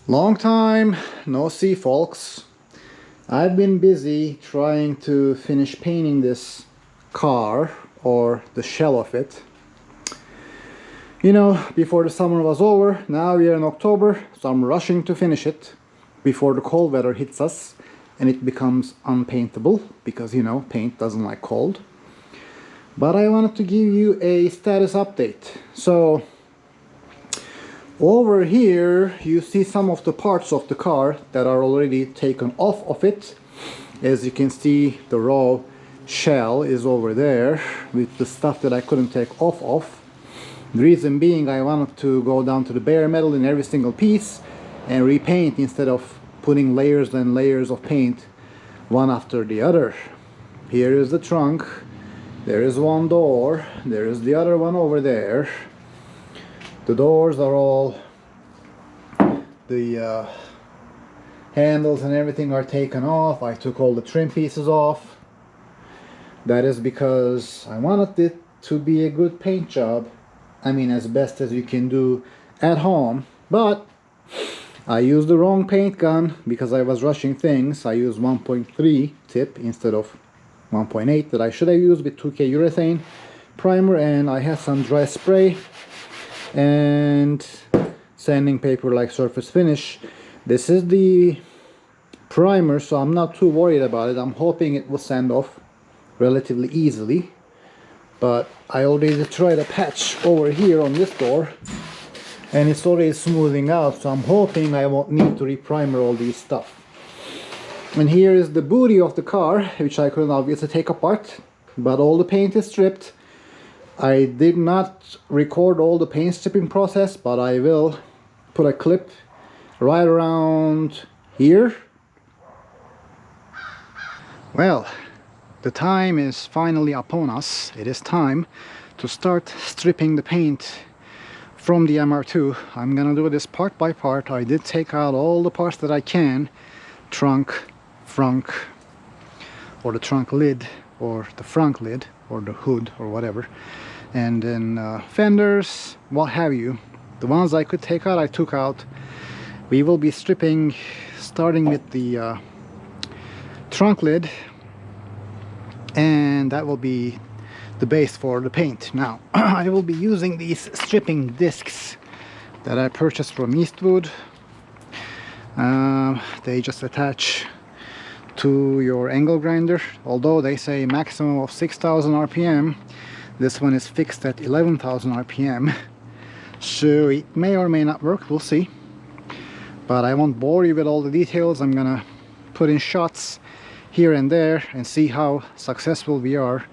Long time no see, folks. I've been busy trying to finish painting this car, or the shell of it. You know, before the summer was over. Now we are in October, so I'm rushing to finish it before the cold weather hits us and it becomes unpaintable, because you know, paint doesn't like cold. But I wanted to give you a status update. So over here you see some of the parts of the car that are already taken off of it. As you can see, the raw shell is over there with the stuff that I couldn't take off of. The reason being, I wanted to go down to the bare metal in every single piece and repaint instead of putting layers and layers of paint one after the other. Here is the trunk. There is one door. There is the other one over there. The doors are all, the handles and everything are taken off. I took all the trim pieces off. That is because I wanted it to be a good paint job. I mean, as best as you can do at home. But I used the wrong paint gun because I was rushing things. I used 1.3 tip instead of 1.8 that I should have used with 2K urethane primer, and I had some dry spray and sanding paper like surface finish. This is the primer, so I'm not too worried about it. I'm hoping it will sand off relatively easily, but I already tried a patch over here on this door and it's already smoothing out, so I'm hoping I won't need to reprimer all these stuff. And here is the booty of the car, which I couldn't obviously take apart, but all the paint is stripped. I did not record all the paint stripping process, but I will put a clip right around here. Well, the time is finally upon us. It is time to start stripping the paint from the MR2. I'm gonna do this part by part. I did take out all the parts that I can. Trunk, frunk, or the trunk lid, or the front lid, or the hood, or whatever. And then fenders, what have you. The ones I could take out, I took out. We will be stripping, starting with the trunk lid, and that will be the base for the paint. Now, I will be using these stripping discs that I purchased from Eastwood. They just attach to your angle grinder. Although they say maximum of 6,000 RPM, this one is fixed at 11,000 RPM, so it may or may not work, we'll see. But I won't bore you with all the details. I'm gonna put in shots here and there and see how successful we are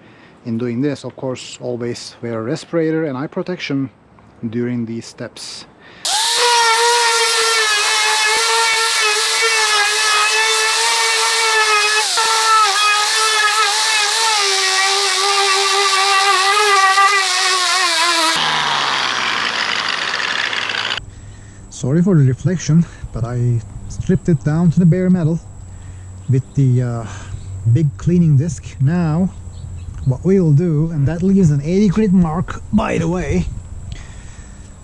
in doing this. Of course, always wear a respirator and eye protection during these steps. Sorry for the reflection, but I stripped it down to the bare metal with the big cleaning disc. Now, what we will do, and that leaves an 80 grit mark, by the way.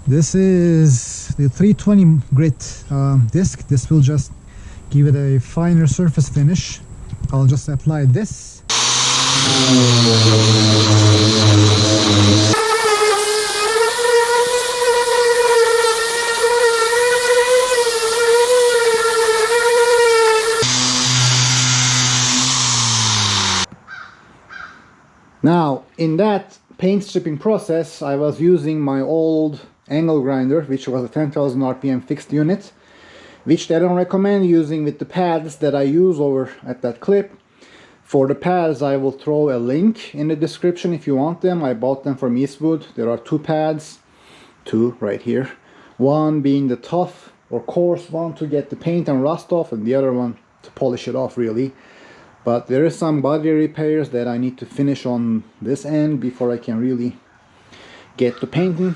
This is the 320 grit disc. This will just give it a finer surface finish. I'll just apply this. Now, in that paint stripping process, I was using my old angle grinder, which was a 10,000 RPM fixed unit, which they don't recommend using with the pads that I use over at that clip. For the pads, I will throw a link in the description if you want them. I bought them from Eastwood. There are two pads, two right here. One being the tough or coarse one to get the paint and rust off, and the other one to polish it off, really. But there is some body repairs that I need to finish on this end before I can really get to painting.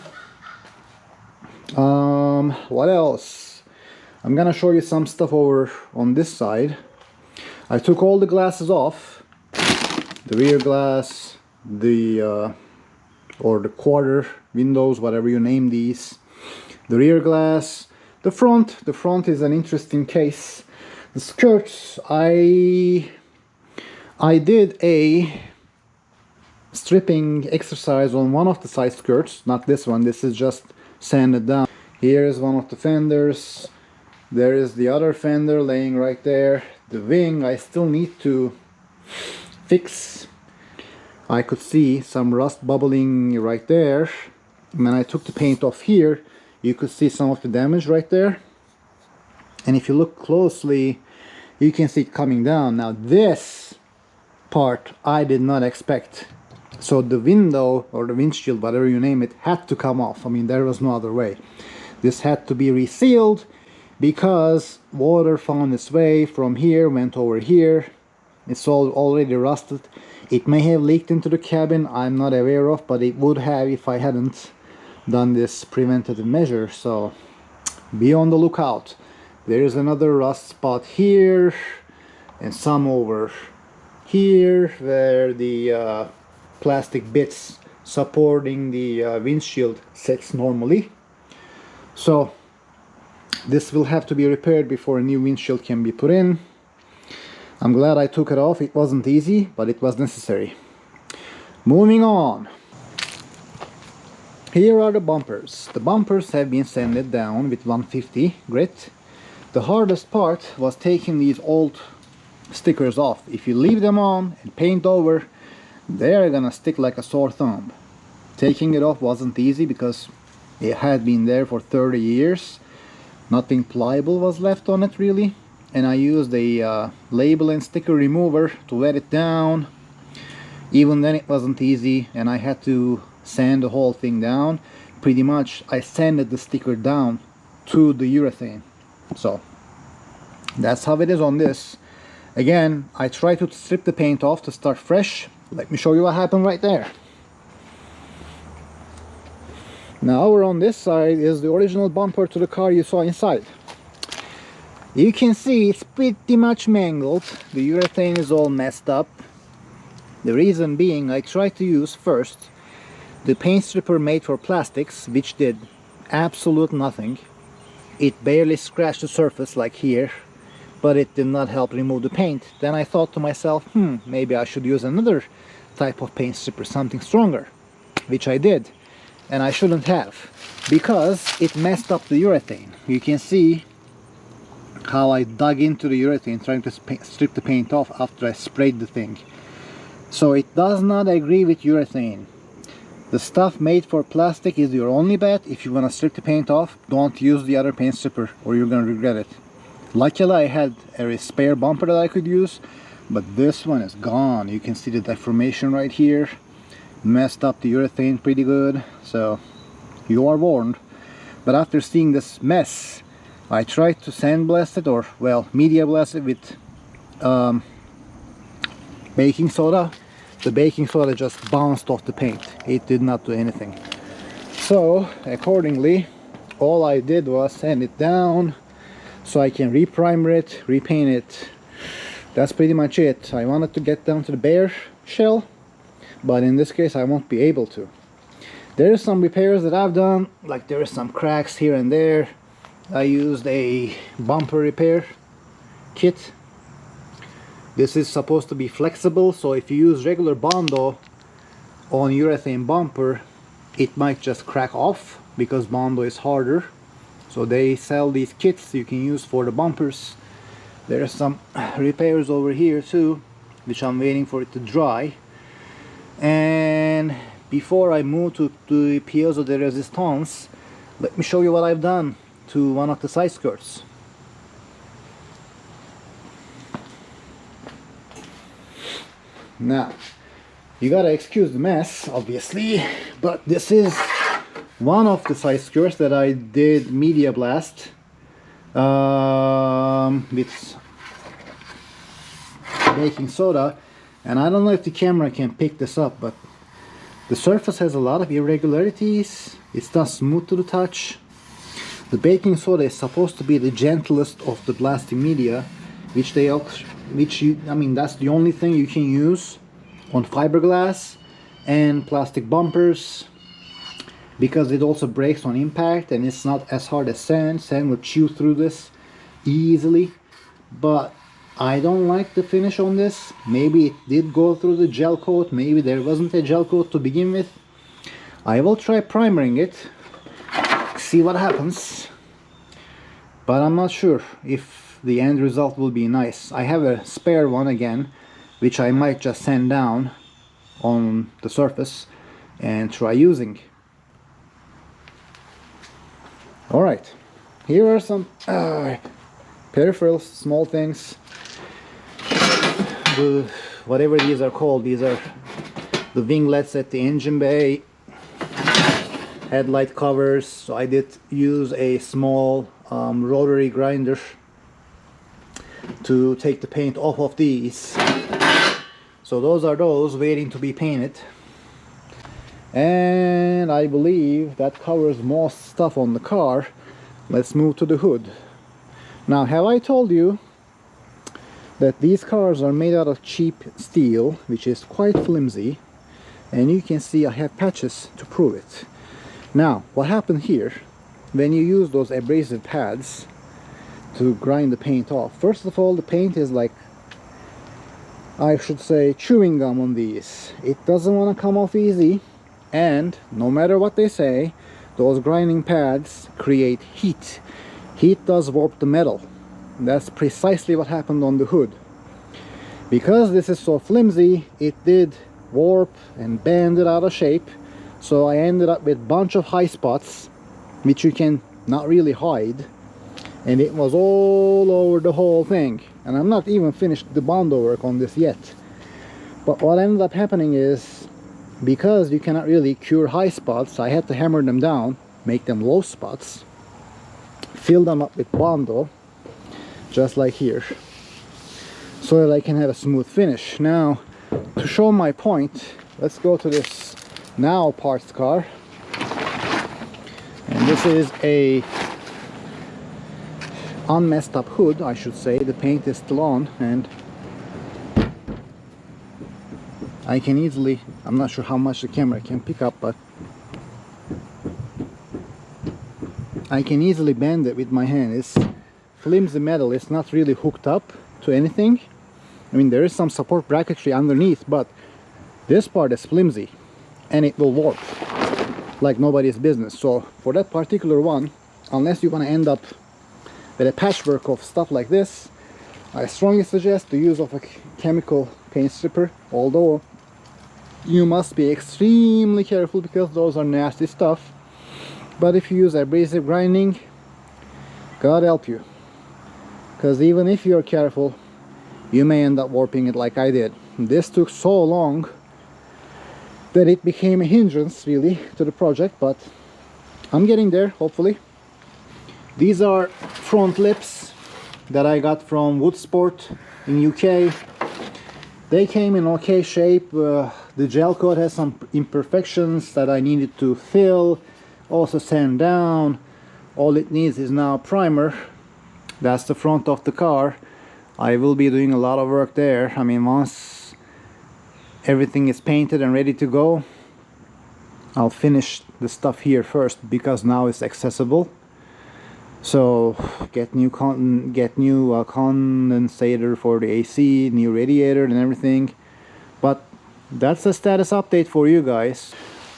What else? I'm gonna show you some stuff over on this side. I took all the glasses off. The rear glass, the or the quarter windows, whatever you name these. The rear glass, The front is an interesting case. The skirts, I did a stripping exercise on one of the side skirts, not this one. This is just sanded down. Here is one of the fenders. There is the other fender laying right there. The wing I still need to fix. I could see some rust bubbling right there. When I took the paint off here, you could see some of the damage right there. And if you look closely, you can see it coming down. Now this part I did not expect. So the window or the windshield, whatever you name it, had to come off. I mean, there was no other way. This had to be resealed because water found its way from here, went over here. It's all already rusted. It may have leaked into the cabin, I'm not aware of, but it would have if I hadn't done this preventative measure. So be on the lookout. There is another rust spot here and some over here where the plastic bits supporting the windshield sits normally. So this will have to be repaired before a new windshield can be put in. I'm glad I took it off. It wasn't easy, but it was necessary. Moving on. Here are the bumpers. The bumpers have been sanded down with 150 grit. The hardest part was taking these old stickers off. If you leave them on and paint over, they are gonna stick like a sore thumb. Taking it off wasn't easy because it had been there for 30 years. Nothing pliable was left on it really. And I used a label and sticker remover to wet it down. Even then it wasn't easy, and I had to sand the whole thing down. Pretty much I sanded the sticker down to the urethane. So that's how it is on this. Again, I tried to strip the paint off to start fresh. Let me show you what happened right there. Now over on this side is the original bumper to the car you saw inside. You can see it's pretty much mangled. The urethane is all messed up. The reason being, I tried to use first the paint stripper made for plastics, which did absolute nothing. It barely scratched the surface like here, but it did not help remove the paint. Then I thought to myself, maybe I should use another type of paint stripper, something stronger, which I did. And I shouldn't have, because it messed up the urethane. You can see how I dug into the urethane trying to strip the paint off after I sprayed the thing. So it does not agree with urethane. The stuff made for plastic is your only bet. If you want to strip the paint off, don't use the other paint stripper or you're going to regret it. Luckily I had a spare bumper that I could use, but this one is gone. You can see the deformation right here. Messed up the urethane pretty good, so you are warned. But after seeing this mess, I tried to sandblast it, or well, media blast it with baking soda. The baking soda just bounced off the paint. It did not do anything. So accordingly, all I did was sand it down so I can reprimer it, repaint it. That's pretty much it. I wanted to get down to the bare shell, but in this case I won't be able to. There are some repairs that I've done, like there are some cracks here and there. I used a bumper repair kit. This is supposed to be flexible, so if you use regular Bondo on urethane bumper, it might just crack off because Bondo is harder. So they sell these kits you can use for the bumpers. There are some repairs over here too, which I'm waiting for it to dry. And before I move to the piezo de resistance, let me show you what I've done to one of the side skirts. Now, you gotta excuse the mess, obviously, but this is one of the side skirts that I did media blast with baking soda. And I don't know if the camera can pick this up, but the surface has a lot of irregularities. It's not smooth to the touch. The baking soda is supposed to be the gentlest of the blasting media, that's the only thing you can use on fiberglass and plastic bumpers. because it also breaks on impact and it's not as hard as sand. Sand will chew through this easily, but I don't like the finish on this. Maybe it did go through the gel coat, maybe there wasn't a gel coat to begin with. I will try primering it, see what happens, but I'm not sure if the end result will be nice. I have a spare one again, which I might just sand down on the surface and try using. Alright, here are some peripherals, small things. Whatever these are called, these are the winglets at the engine bay, headlight covers. So I did use a small rotary grinder to take the paint off of these. So those are those waiting to be painted. And I believe that covers most stuff on the car. Let's move to the hood. Now, have I told you that these cars are made out of cheap steel, which is quite flimsy, and you can see I have patches to prove it. Now, what happened here, when you use those abrasive pads to grind the paint off, first of all, the paint is like, I should say, chewing gum on these. It doesn't want to come off easy, and no matter what they say, those grinding pads create heat. Heat does warp the metal. That's precisely what happened on the hood. Because this is so flimsy, it did warp and bend it out of shape. So I ended up with a bunch of high spots, which you can not really hide. And it was all over the whole thing. And I'm not even finished the Bondo work on this yet. But what ended up happening is, because you cannot really cure high spots, I had to hammer them down, make them low spots, fill them up with Bondo, just like here, so that I can have a smooth finish. Now, to show my point, let's go to this Now parts car. And this is a unmessed up hood, I should say. The paint is still on, and I can easily, I'm not sure how much the camera can pick up, but I can easily bend it with my hand. It's flimsy metal, it's not really hooked up to anything. I mean, there is some support bracketry underneath, but this part is flimsy and it will warp like nobody's business. So for that particular one, unless you want to end up with a patchwork of stuff like this, I strongly suggest the use of a chemical paint stripper, although you must be extremely careful because those are nasty stuff. But if you use abrasive grinding, God help you, because even if you're careful, you may end up warping it like I did. This took so long that it became a hindrance really to the project, but I'm getting there, hopefully. These are front lips that I got from Woodsport in UK. They came in okay shape. The gel coat has some imperfections that I needed to fill, also sand down. All it needs is now primer. That's the front of the car. I will be doing a lot of work there. I mean, once everything is painted and ready to go, I'll finish the stuff here first, because now it's accessible. So get new condensator for the AC, new radiator and everything. But that's a status update for you guys.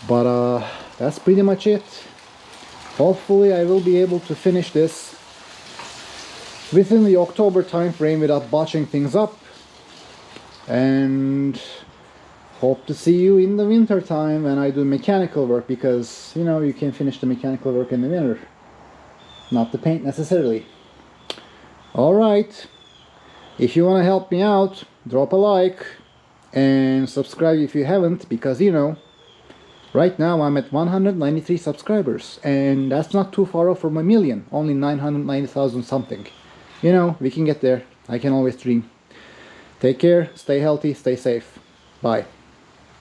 But that's pretty much it. Hopefully I will be able to finish this within the October time frame without botching things up, and hope to see you in the winter time when I do mechanical work, because you know, you can finish the mechanical work in the winter, not the paint necessarily. Alright, if you want to help me out, drop a like and subscribe if you haven't, because you know, right now I'm at 193 subscribers, and that's not too far off from a million, only 990,000 something. You know, we can get there. I can always dream. Take care, stay healthy, stay safe. Bye.